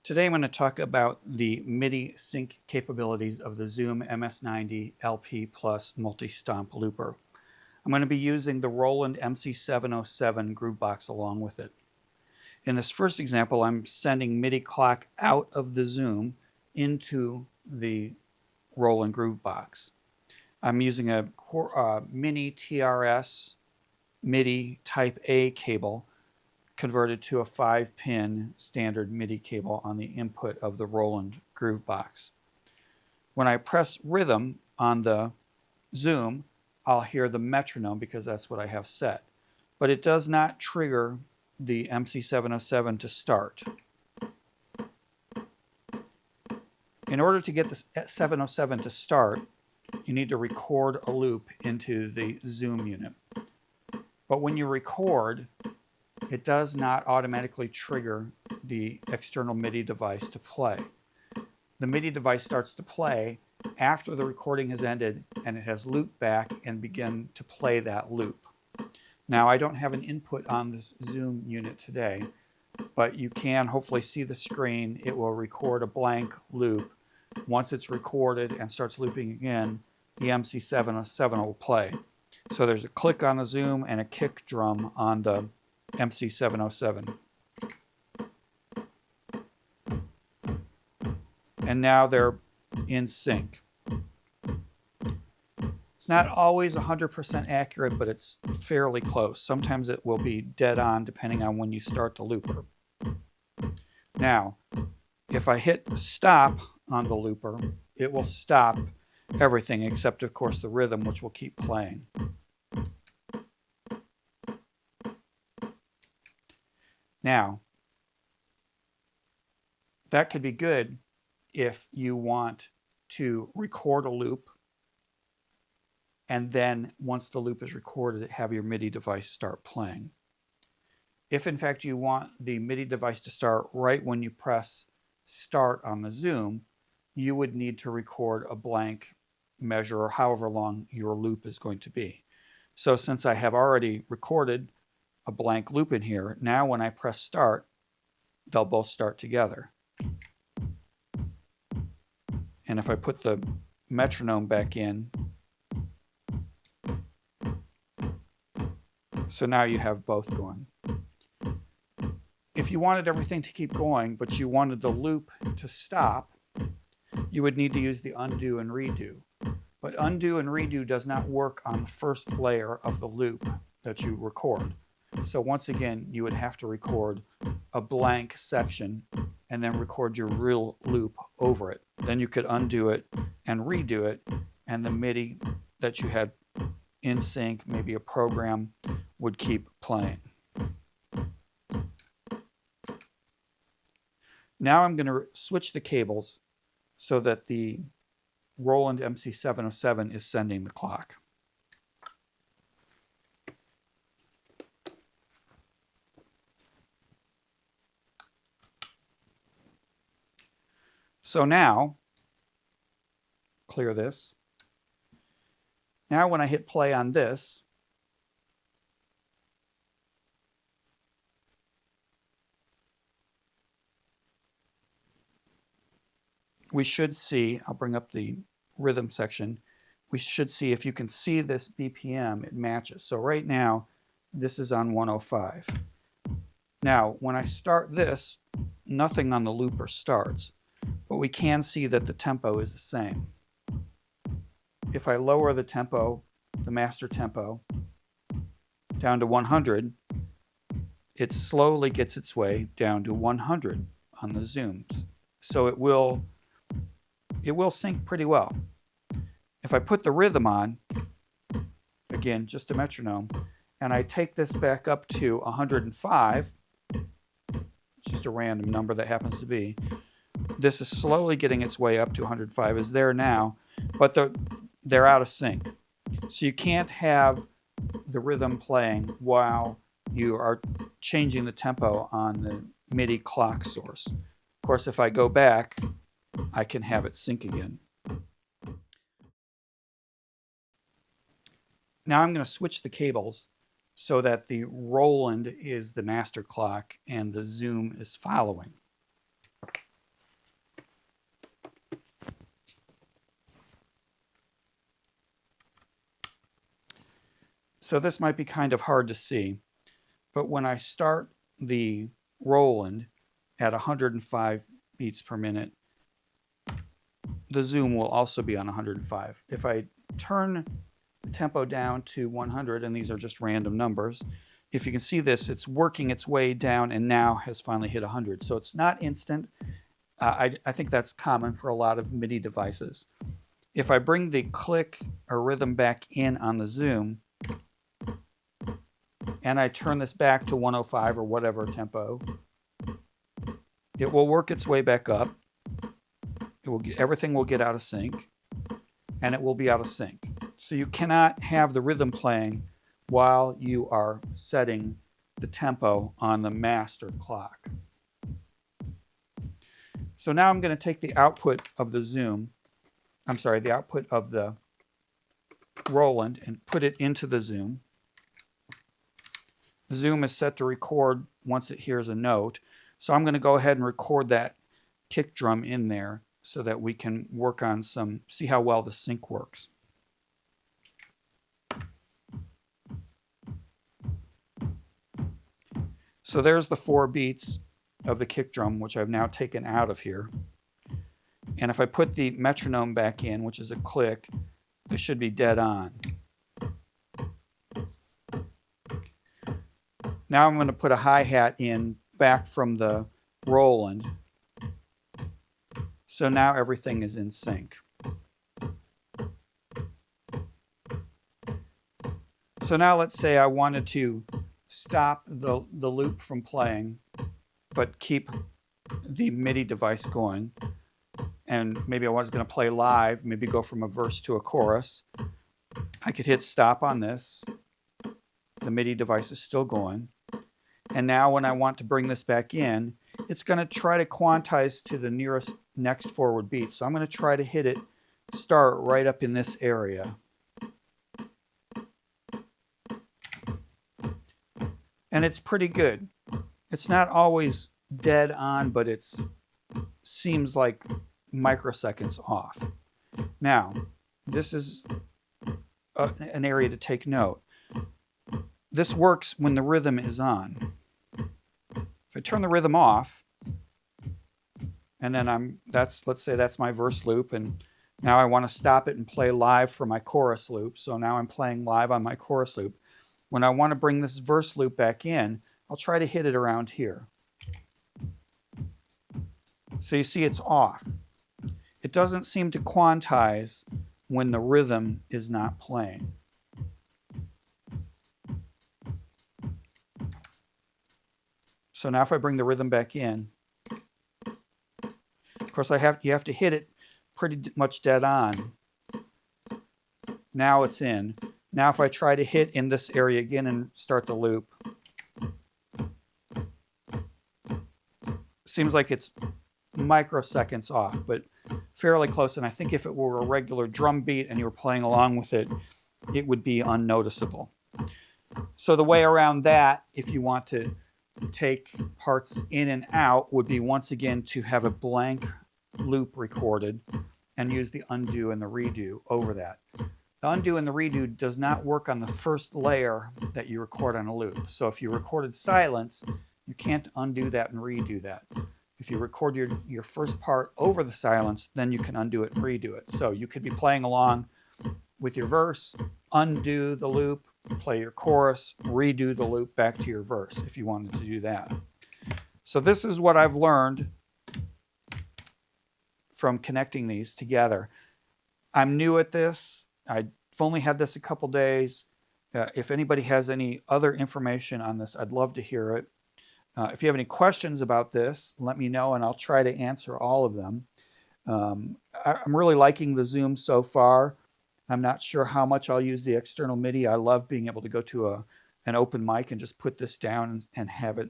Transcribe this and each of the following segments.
Today I'm going to talk about the MIDI sync capabilities of the Zoom MS90LP Plus Multistomp Looper. I'm going to be using the Roland MC707 Groovebox along with it. In this first example, I'm sending MIDI clock out of the Zoom into the Roland Groovebox. I'm using a mini TRS MIDI Type A cable converted to a 5-pin standard MIDI cable on the input of the Roland Groovebox. When I press rhythm on the Zoom, I'll hear the metronome because that's what I have set. But it does not trigger the MC707 to start. In order to get the 707 to start, you need to record a loop into the Zoom unit. But when you record, it does not automatically trigger the external MIDI device to play. The MIDI device starts to play after the recording has ended and it has looped back and begin to play that loop. Now, I don't have an input on this Zoom unit today, but you can hopefully see the screen. It will record a blank loop. Once it's recorded and starts looping again, the MC707 will play. So there's a click on the Zoom and a kick drum on the MC707. And now they're in sync. It's not always 100% accurate, but it's fairly close. Sometimes it will be dead on depending on when you start the looper. Now, if I hit stop on the looper, it will stop everything except, of course, the rhythm, which will keep playing. Now, that could be good if you want to record a loop and then once the loop is recorded, have your MIDI device start playing. If in fact you want the MIDI device to start right when you press start on the Zoom, you would need to record a blank measure or however long your loop is going to be. So since I have already recorded a blank loop in here, now when I press start, they'll both start together. And if I put the metronome back in, so now you have both going. If you wanted everything to keep going, but you wanted the loop to stop, you would need to use the undo and redo. But undo and redo does not work on the first layer of the loop that you record. So once again, you would have to record a blank section and then record your real loop over it. Then you could undo it and redo it, and the MIDI that you had in sync, maybe a program, would keep playing. Now I'm going to switch the cables so that the Roland MC707 is sending the clock. So now, clear this. Now when I hit play on this, we should see, I'll bring up the rhythm section, we should see if you can see this BPM, it matches. So right now, this is on 105. Now, when I start this, nothing on the looper starts, but we can see that the tempo is the same. If I lower the tempo, the master tempo, down to 100, it slowly gets its way down to 100 on the Zooms. So it will sync pretty well. If I put the rhythm on, again, just a metronome, and I take this back up to 105, just a random number that happens to be, this is slowly getting its way up to 105, is there now, but they're out of sync. So you can't have the rhythm playing while you are changing the tempo on the MIDI clock source. Of course, if I go back, I can have it sync again. Now I'm going to switch the cables so that the Roland is the master clock and the Zoom is following. So this might be kind of hard to see, but when I start the Roland at 105 beats per minute, the zoom will also be on 105. If I turn the tempo down to 100, and these are just random numbers, if you can see this, it's working its way down and now has finally hit 100. So it's not instant. I think that's common for a lot of MIDI devices. If I bring the click or rhythm back in on the zoom, and I turn this back to 105 or whatever tempo, it will work its way back up. Everything will get out of sync, and it will be out of sync. So you cannot have the rhythm playing while you are setting the tempo on the master clock. So now I'm going to take the output of the zoom, the output of the Roland, and put it into the zoom. The zoom is set to record once it hears a note. So I'm going to go ahead and record that kick drum in there so that we can work on see how well the sync works. So there's the 4 beats of the kick drum, which I've now taken out of here. And if I put the metronome back in, which is a click, this should be dead on. Now I'm going to put a hi-hat in back from the Roland. So now everything is in sync. So now let's say I wanted to stop the loop from playing, but keep the MIDI device going. And maybe I was going to play live, maybe go from a verse to a chorus. I could hit stop on this. The MIDI device is still going. And now when I want to bring this back in, it's going to try to quantize to the next forward beat. So I'm going to try to hit it, start right up in this area. And it's pretty good. It's not always dead on, but it seems like microseconds off. Now, this is an area to take note. This works when the rhythm is on. If I turn the rhythm off, and then let's say that's my verse loop, and now I want to stop it and play live for my chorus loop. So now I'm playing live on my chorus loop. When I want to bring this verse loop back in, I'll try to hit it around here. So you see it's off. It doesn't seem to quantize when the rhythm is not playing. So now if I bring the rhythm back in, of course you have to hit it pretty much dead on. Now it's in. Now if I try to hit in this area again and start the loop, seems like it's microseconds off, but fairly close. And I think if it were a regular drum beat and you were playing along with it, it would be unnoticeable. So the way around that, if you want to take parts in and out, would be once again to have a blank loop recorded and use the undo and the redo over that. The undo and the redo does not work on the first layer that you record on a loop. So if you recorded silence, you can't undo that and redo that. If you record your first part over the silence, then you can undo it and redo it. So you could be playing along with your verse, undo the loop, play your chorus, redo the loop back to your verse if you wanted to do that. So this is what I've learned from connecting these together. I'm new at this. I've only had this a couple days. If anybody has any other information on this, I'd love to hear it. If you have any questions about this, let me know and I'll try to answer all of them. I'm really liking the Zoom so far. I'm not sure how much I'll use the external MIDI. I love being able to go to an open mic and just put this down and have it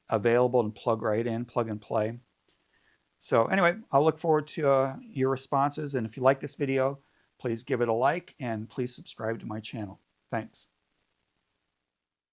available and plug right in, plug and play. So anyway, I'll look forward to your responses. And if you like this video, please give it a like and please subscribe to my channel. Thanks.